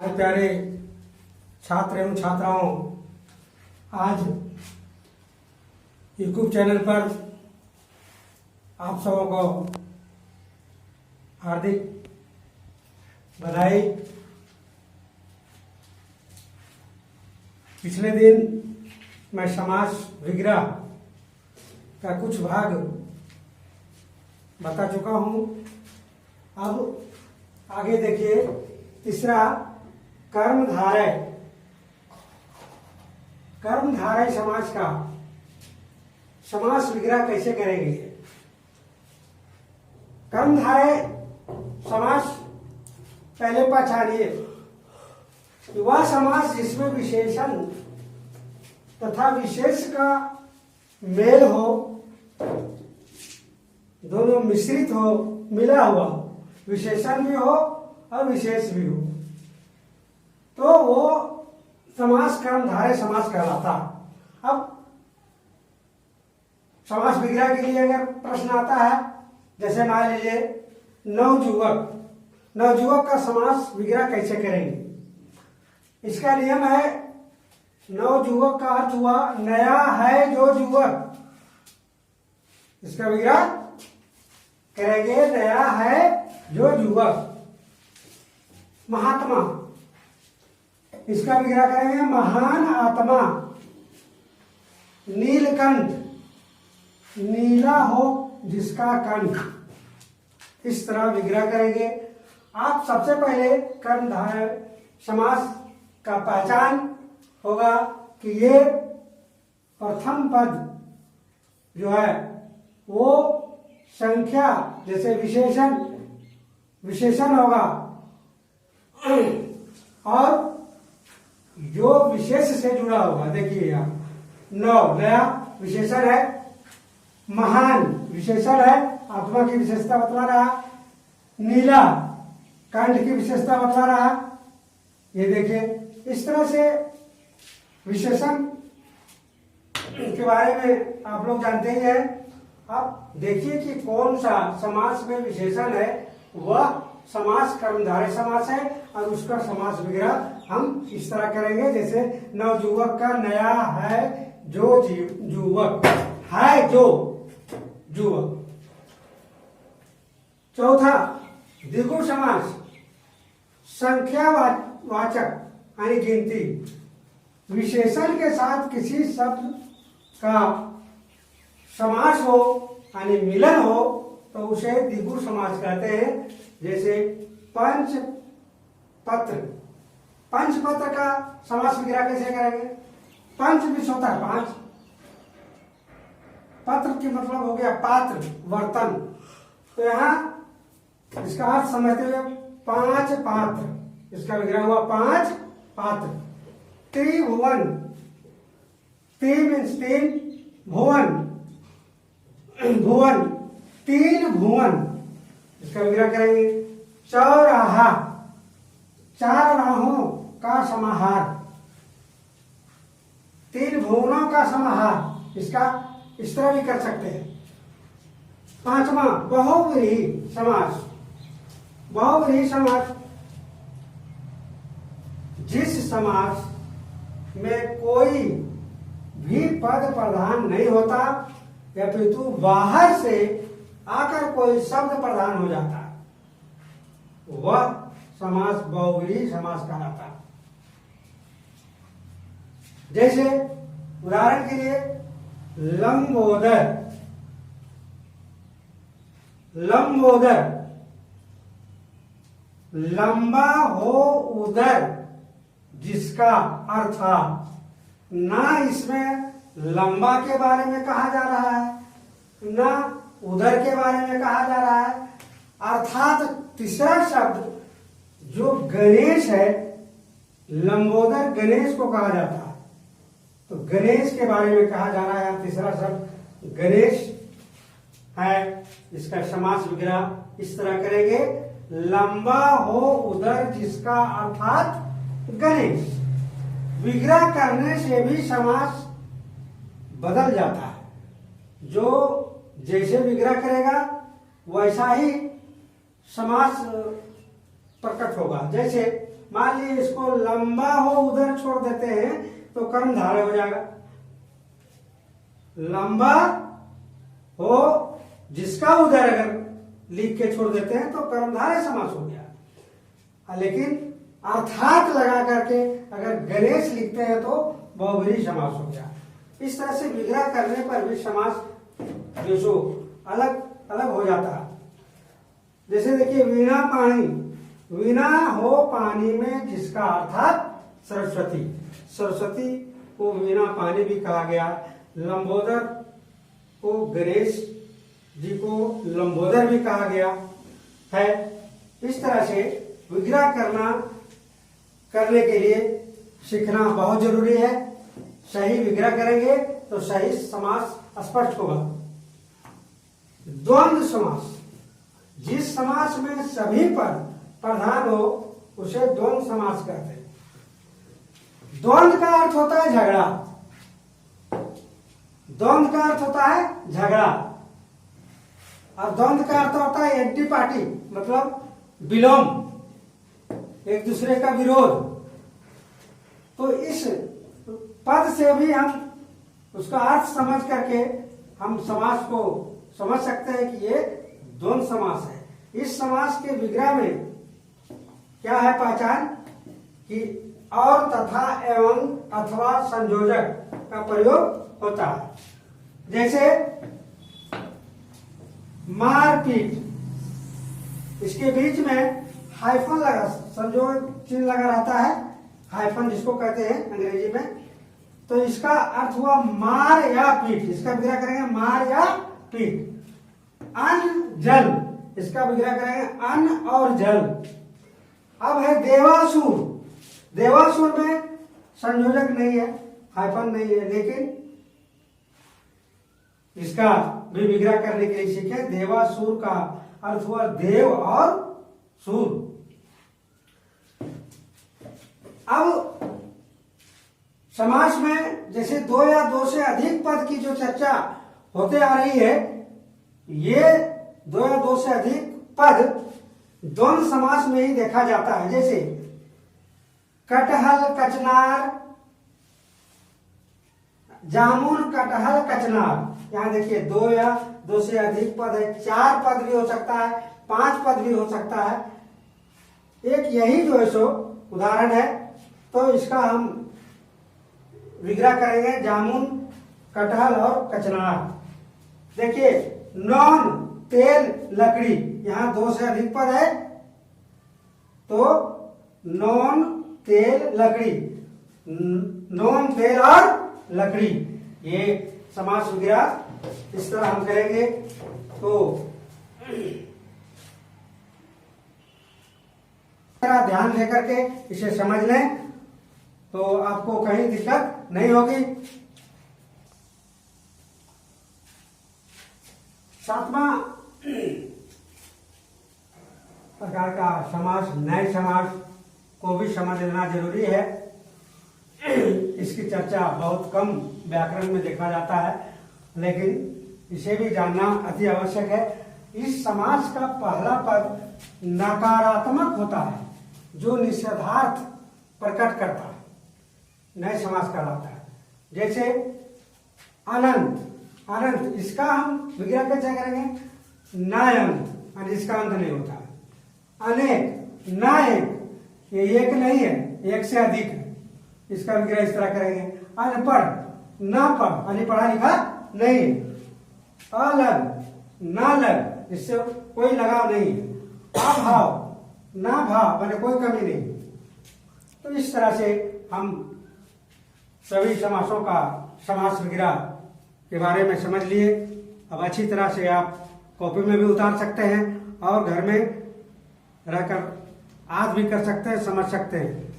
प्यारे छात्र एवं छात्राओं, आज यूट्यूब चैनल पर आप सबों को हार्दिक बधाई। पिछले दिन मैं समास विग्रह का कुछ भाग बता चुका हूँ। अब आगे देखिए, तीसरा कर्मधारय। कर्मधारय समास का समास विग्रह कैसे करेंगे? कर्मधारय समास पहले पहचानिए। वह समास जिसमें विशेषण तथा विशेष का मेल हो, दोनों मिश्रित हो, मिला हुआ, विशेषण भी हो और विशेष भी हो, तो वो समास कर्मधारय समास कहलाता। अब समास विग्रह के लिए अगर प्रश्न आता है, जैसे मान लीजिए नवजुवक, नवजुवक का समास विग्रह कैसे करेंगे? इसका नियम है, नवजुवक का अर्थ हुआ नया है जो युवक। इसका विग्रह करेंगे नया है जो युवक। महात्मा, इसका विग्रह करेंगे महान आत्मा। नीलकंठ, नीला हो जिसका कंठ। इस तरह विग्रह करेंगे। आप सबसे पहले कर्मधारय समास का पहचान होगा कि ये प्रथम पद जो है वो संख्या, जैसे विशेषण होगा, और जो विशेष से जुड़ा होगा। देखिए यहाँ नया विशेषण है, महान विशेषण है, आत्मा की विशेषता बतला रहा, नीला कंठ की विशेषता बतला रहा। ये देखिए, इस तरह से विशेषण के बारे में आप लोग जानते ही हैं। अब देखिए कि कौन सा समास में विशेषण है, वह समास कर्मधारय समास है, और उसका समास विग्रह हम इस तरह करेंगे, जैसे नवजुवक का नया है जो युवक, है जो युवक। चौथा द्विगु समास, संख्या वाचक यानी गिनती। विशेषण के साथ किसी शब्द का समास हो यानी मिलन हो तो उसे द्विगु समास कहते हैं। जैसे पंचपत्र, पंचपत्र का समास विग्रह कैसे करेंगे? पंच विश होता है पांच, पत्र की मतलब हो गया पात्र, बर्तन। तो यहाँ इसका अर्थ समझते हुए पांच पात्र, इसका विग्रह हुआ पांच पात्र। त्रिभुवन, त्रि मीन्स तीन, भुवन, भुवन तीन भुवन, इसका विग्रह करेंगे। चौराहा, चार राहों का समाहार, तीन भुवनों का समाहार, इसका इस तरह भी कर सकते हैं। पांचवा बहुव्रीहि समास। बहुव्रीहि समास जिस समास में कोई भी पद प्रधान नहीं होता, या फिर तू बाहर से आकर कोई शब्द प्रधान हो जाता है, वह समास बहुव्रीहि समास कहलाता है। जैसे उदाहरण के लिए लंबोदर, लंबोदर, लंबा हो उदर जिसका अर्थात ना इसमें लंबा के बारे में कहा जा रहा है, ना उदर के बारे में कहा जा रहा है, अर्थात तीसरा शब्द जो गणेश है, लंबोदर गणेश को कहा जाता है, तो गणेश के बारे में कहा जा रहा है। तीसरा शब्द गणेश है, इसका समास विग्रह इस तरह करेंगे, लंबा हो उदर जिसका अर्थात गणेश। विग्रह करने से भी समास बदल जाता है। जो जैसे विग्रह करेगा वैसा ही समास प्रकट होगा। जैसे मान लीजिए इसको लंबा हो उधर छोड़ देते हैं तो कर्मधारय हो जाएगा। लंबा हो जिसका उधर अगर लिख के छोड़ देते हैं तो कर्मधारय समास हो गया। लेकिन अर्थात लगा करके अगर गणेश लिखते हैं तो बहुब्रीहि समास हो गया। इस तरह से विग्रह करने पर भी समास जो सो अलग अलग हो जाता है। जैसे देखिए वीणा पानी, वीणा हो पानी में जिसका अर्थात सरस्वती, सरस्वती को वीणा पानी भी कहा गया। लंबोदर को गणेश जी को लंबोदर भी कहा गया है। इस तरह से विग्रह करने के लिए सीखना बहुत जरूरी है। सही विग्रह करेंगे तो सही समास स्पष्ट होगा। द्वंद्व समास, जिस समास में सभी पद प्रधान हो उसे द्वंद्व समास कहते हैं। द्वंद्व का अर्थ होता है झगड़ा, द्वंद्व का अर्थ होता है झगड़ा, और द्वंद्व का अर्थ होता है एंटी पार्टी, मतलब विलोम, एक दूसरे का विरोध। तो इस पद से भी हम उसका अर्थ समझ करके हम समास को समझ सकते हैं कि ये द्वंद्व समास है। इस समास के विग्रह में क्या है पहचान कि और, तथा, एवं, अथवा, संयोजक का प्रयोग होता है। जैसे मारपीट, इसके बीच में हाइफन लगा, संयोग चिन्ह लगा रहता है, हाइफन जिसको कहते हैं अंग्रेजी में। तो इसका अर्थ हुआ मार या पीठ, इसका विग्रह करेंगे मार या पीठ। अन्न जल, इसका विग्रह करेंगे अन्न और जल। अब है देवासुर, देवासुर में संयोजक नहीं है, हाइफन नहीं है, लेकिन इसका भी विग्रह करने के लिए सीखे। देवासुर का अर्थ हुआ देव और सूर। अब समास में जैसे दो या दो से अधिक पद की जो चर्चा होते आ रही है, ये दो या दो से अधिक पद द्वंद्व समास में ही देखा जाता है। जैसे कटहल कचनार, जामुन कटहल कचनार। यहां देखिए दो या दो से अधिक पद है, 4 पद भी हो सकता है, 5 पद भी हो सकता है। एक यही जो है सो उदाहरण है, तो इसका हम विग्रह करेंगे जामुन, कटहल और कचनार। देखिए नॉन, तेल, लकड़ी, यहां 2 से अधिक पद है तो नॉन, तेल, लकड़ी, नॉन, तेल और लकड़ी, ये समास विग्रह इस तरह हम करेंगे। तो ध्यान देकर के इसे समझ लें तो आपको कहीं दिक्कत नहीं होगी। 7वां प्रकार का समास नए समास को भी समझ लेना जरूरी है। इसकी चर्चा बहुत कम व्याकरण में देखा जाता है, लेकिन इसे भी जानना अति आवश्यक है। इस समास का पहला पद नकारात्मक होता है जो निषेधार्थ प्रकट करता है, नए समास कहलाता है। जैसे अनंत, अनंत, इसका हम विग्रह कैसे करेंगे? नायंत, इसका अंत नहीं होता है। अनेक, ना एक, ये एक नहीं है, एक से अधिक है, इसका विग्रह इस तरह करेंगे। अनपढ़, ना पढ़, यानी पढ़ा लिखा नहीं है। अलग, ना लग, इससे कोई लगाव नहीं है। अभाव, ना भाव, माने कोई कमी नहीं। तो इस तरह से हम सभी समासों का समास विग्रह के बारे में समझ लिए। अब अच्छी तरह से आप कॉपी में भी उतार सकते हैं और घर में रहकर याद भी कर सकते हैं, समझ सकते हैं।